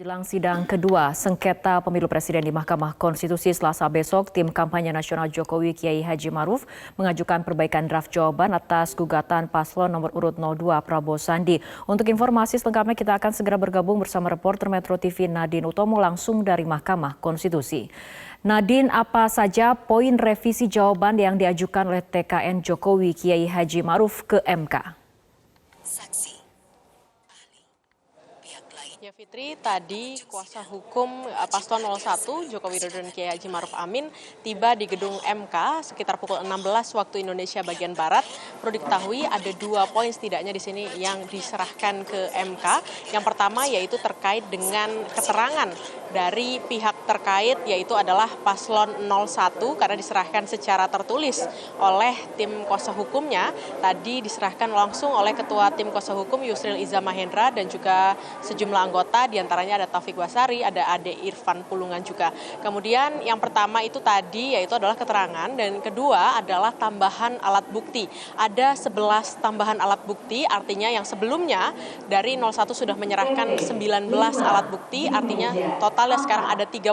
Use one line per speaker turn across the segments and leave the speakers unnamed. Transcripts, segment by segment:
Jelang sidang kedua sengketa pemilu presiden di Mahkamah Konstitusi Selasa besok, tim kampanye nasional Jokowi Kiai Haji Maruf mengajukan perbaikan draft jawaban atas gugatan paslon nomor urut 02 Prabowo Sandi. Untuk informasi selengkapnya kita akan segera bergabung bersama reporter Metro TV Nadine Utomo langsung dari Mahkamah Konstitusi. Nadine, apa saja poin revisi jawaban yang diajukan oleh TKN Jokowi Kiai Haji Maruf ke MK?
Ya Fitri, tadi kuasa hukum Paslon 01 Joko Widodo dan Kiai Haji Maruf Amin tiba di gedung MK sekitar pukul 16 waktu Indonesia bagian Barat. Perlu diketahui ada 2 poin setidaknya di sini yang diserahkan ke MK. Yang pertama yaitu terkait dengan keterangan dari pihak terkait yaitu adalah Paslon 01 karena diserahkan secara tertulis oleh tim kuasa hukumnya. Tadi diserahkan langsung oleh Ketua Tim Kuasa Hukum Yusril Iza Mahendra dan juga sejumlah anggota, diantaranya ada Taufik Basari, ada Ade Irfan Pulungan juga. Kemudian yang pertama itu tadi yaitu adalah keterangan dan kedua adalah tambahan alat bukti. Ada 11 tambahan alat bukti, artinya yang sebelumnya dari 01 sudah menyerahkan 19 alat bukti, artinya totalnya sekarang ada 30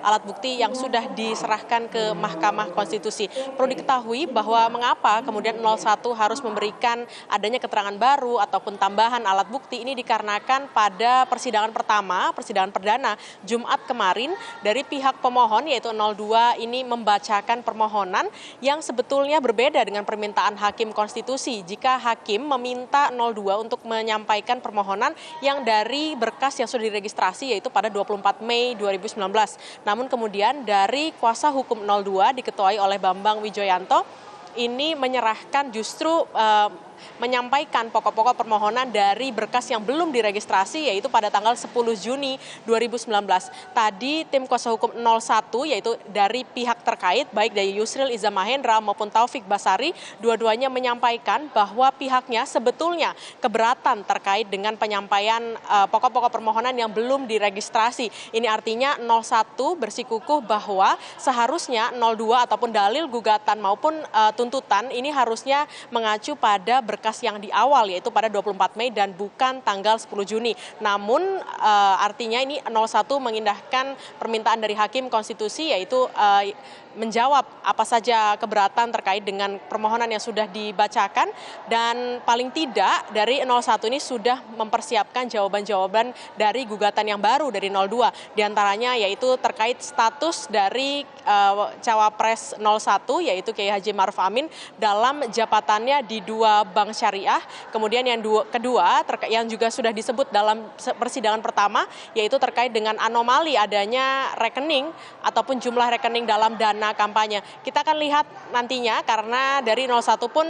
alat bukti yang sudah diserahkan ke Mahkamah Konstitusi. Perlu diketahui bahwa mengapa kemudian 01 harus memberikan adanya keterangan baru ataupun tambahan alat bukti ini dikarenakan pada persidangan pertama, persidangan perdana Jumat kemarin dari pihak pemohon yaitu 02 ini membacakan permohonan yang sebetulnya berbeda dengan permintaan Hakim Konstitusi. Jika Hakim meminta 02 untuk menyampaikan permohonan yang dari berkas yang sudah diregistrasi yaitu pada 24 Mei 2019. Namun kemudian dari kuasa hukum 02 diketuai oleh Bambang Wijoyanto ini menyerahkan justru menyampaikan pokok-pokok permohonan dari berkas yang belum diregistrasi yaitu pada tanggal 10 Juni 2019. Tadi tim kuasa hukum 01 yaitu dari pihak terkait baik dari Yusril Iza Mahendra maupun Taufik Basari dua-duanya menyampaikan bahwa pihaknya sebetulnya keberatan terkait dengan penyampaian pokok-pokok permohonan yang belum diregistrasi. Ini artinya 01 bersikukuh bahwa seharusnya 02 ataupun dalil gugatan maupun tuntutan ini harusnya mengacu pada berkas yang di awal yaitu pada 24 Mei dan bukan tanggal 10 Juni. Namun artinya ini 01 mengindahkan permintaan dari Hakim Konstitusi yaitu menjawab apa saja keberatan terkait dengan permohonan yang sudah dibacakan dan paling tidak dari 01 ini sudah mempersiapkan jawaban-jawaban dari gugatan yang baru dari 02. Di antaranya yaitu terkait status dari Cawapres 01 yaitu Kiai Haji Maruf Amin dalam jabatannya di 2 bank syariah. Kemudian yang kedua yang juga sudah disebut dalam persidangan pertama yaitu terkait dengan anomali adanya rekening ataupun jumlah rekening dalam dana kampanye. Kita akan lihat nantinya karena dari 01 pun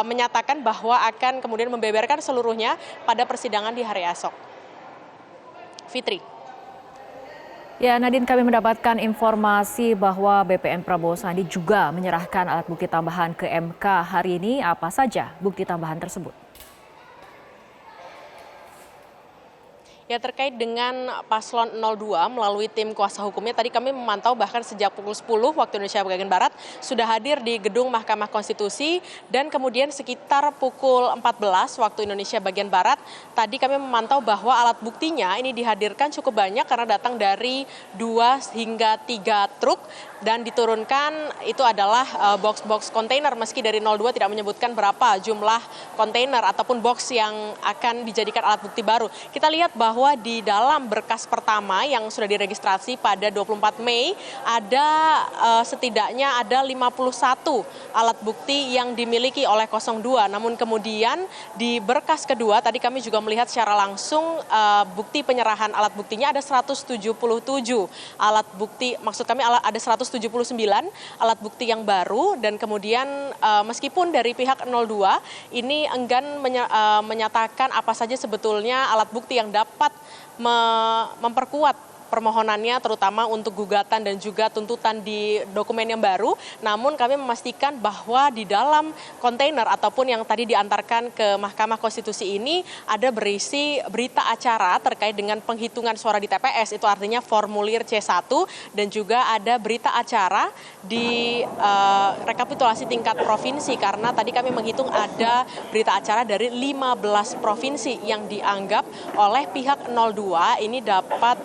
menyatakan bahwa akan kemudian membeberkan seluruhnya pada persidangan di hari esok. Fitri.
Ya, Nadine, kami mendapatkan informasi bahwa BPN Prabowo Sandi juga menyerahkan alat bukti tambahan ke MK hari ini. Apa saja bukti tambahan tersebut?
Ya terkait dengan Paslon 02 melalui tim kuasa hukumnya tadi kami memantau bahkan sejak pukul 10 waktu Indonesia bagian Barat sudah hadir di gedung Mahkamah Konstitusi dan kemudian sekitar pukul 14 waktu Indonesia bagian Barat tadi kami memantau bahwa alat buktinya ini dihadirkan cukup banyak karena datang dari 2 hingga 3 truk dan diturunkan itu adalah box-box kontainer meski dari 02 tidak menyebutkan berapa jumlah kontainer ataupun box yang akan dijadikan alat bukti baru. Kita lihat bahwa di dalam berkas pertama yang sudah diregistrasi pada 24 Mei ada setidaknya ada 51 alat bukti yang dimiliki oleh 02. Namun kemudian di berkas kedua tadi kami juga melihat secara langsung bukti penyerahan alat buktinya ada 177 alat bukti, maksud kami ada 179 alat bukti yang baru dan kemudian meskipun dari pihak 02 ini enggan menyatakan apa saja sebetulnya alat bukti yang dapat memperkuat permohonannya, terutama untuk gugatan dan juga tuntutan di dokumen yang baru. Namun kami memastikan bahwa di dalam kontainer ataupun yang tadi diantarkan ke Mahkamah Konstitusi ini ada berisi berita acara terkait dengan penghitungan suara di TPS, itu artinya formulir C1, dan juga ada berita acara di rekapitulasi tingkat provinsi, karena tadi kami menghitung ada berita acara dari 15 provinsi yang dianggap oleh pihak 02 ini dapat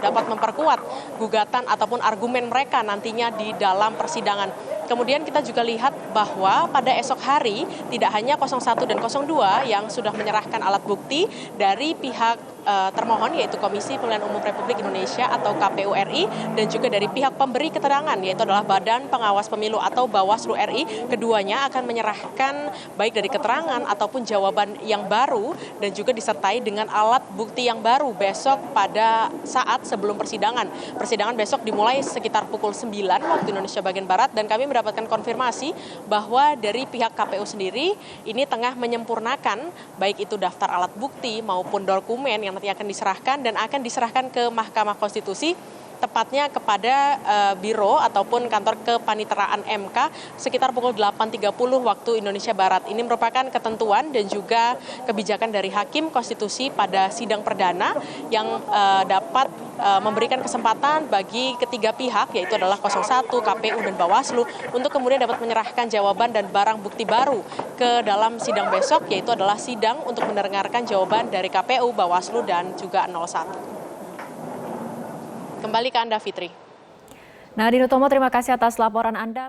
memperkuat gugatan ataupun argumen mereka nantinya di dalam persidangan. Kemudian kita juga lihat bahwa pada esok hari tidak hanya 01 dan 02 yang sudah menyerahkan alat bukti dari pihak termohon, yaitu Komisi Pemilihan Umum Republik Indonesia atau KPU RI, dan juga dari pihak pemberi keterangan, yaitu adalah Badan Pengawas Pemilu atau Bawaslu RI. Keduanya akan menyerahkan baik dari keterangan ataupun jawaban yang baru dan juga disertai dengan alat bukti yang baru besok pada saat sebelum persidangan. Persidangan besok dimulai sekitar pukul 9 waktu Indonesia bagian Barat, dan kami mendapatkan konfirmasi bahwa dari pihak KPU sendiri ini tengah menyempurnakan baik itu daftar alat bukti maupun dokumen yang nanti akan diserahkan dan akan diserahkan ke Mahkamah Konstitusi, tepatnya kepada biro ataupun kantor kepaniteraan MK sekitar pukul 8.30 waktu Indonesia Barat. Ini merupakan ketentuan dan juga kebijakan dari Hakim Konstitusi pada sidang perdana yang dapat memberikan kesempatan bagi ketiga pihak, yaitu adalah 01, KPU, dan Bawaslu, untuk kemudian dapat menyerahkan jawaban dan barang bukti baru ke dalam sidang besok, yaitu adalah sidang untuk mendengarkan jawaban dari KPU, Bawaslu, dan juga 01. Kembali ke Anda, Fitri.
Nadine Utomo, terima kasih atas laporan Anda.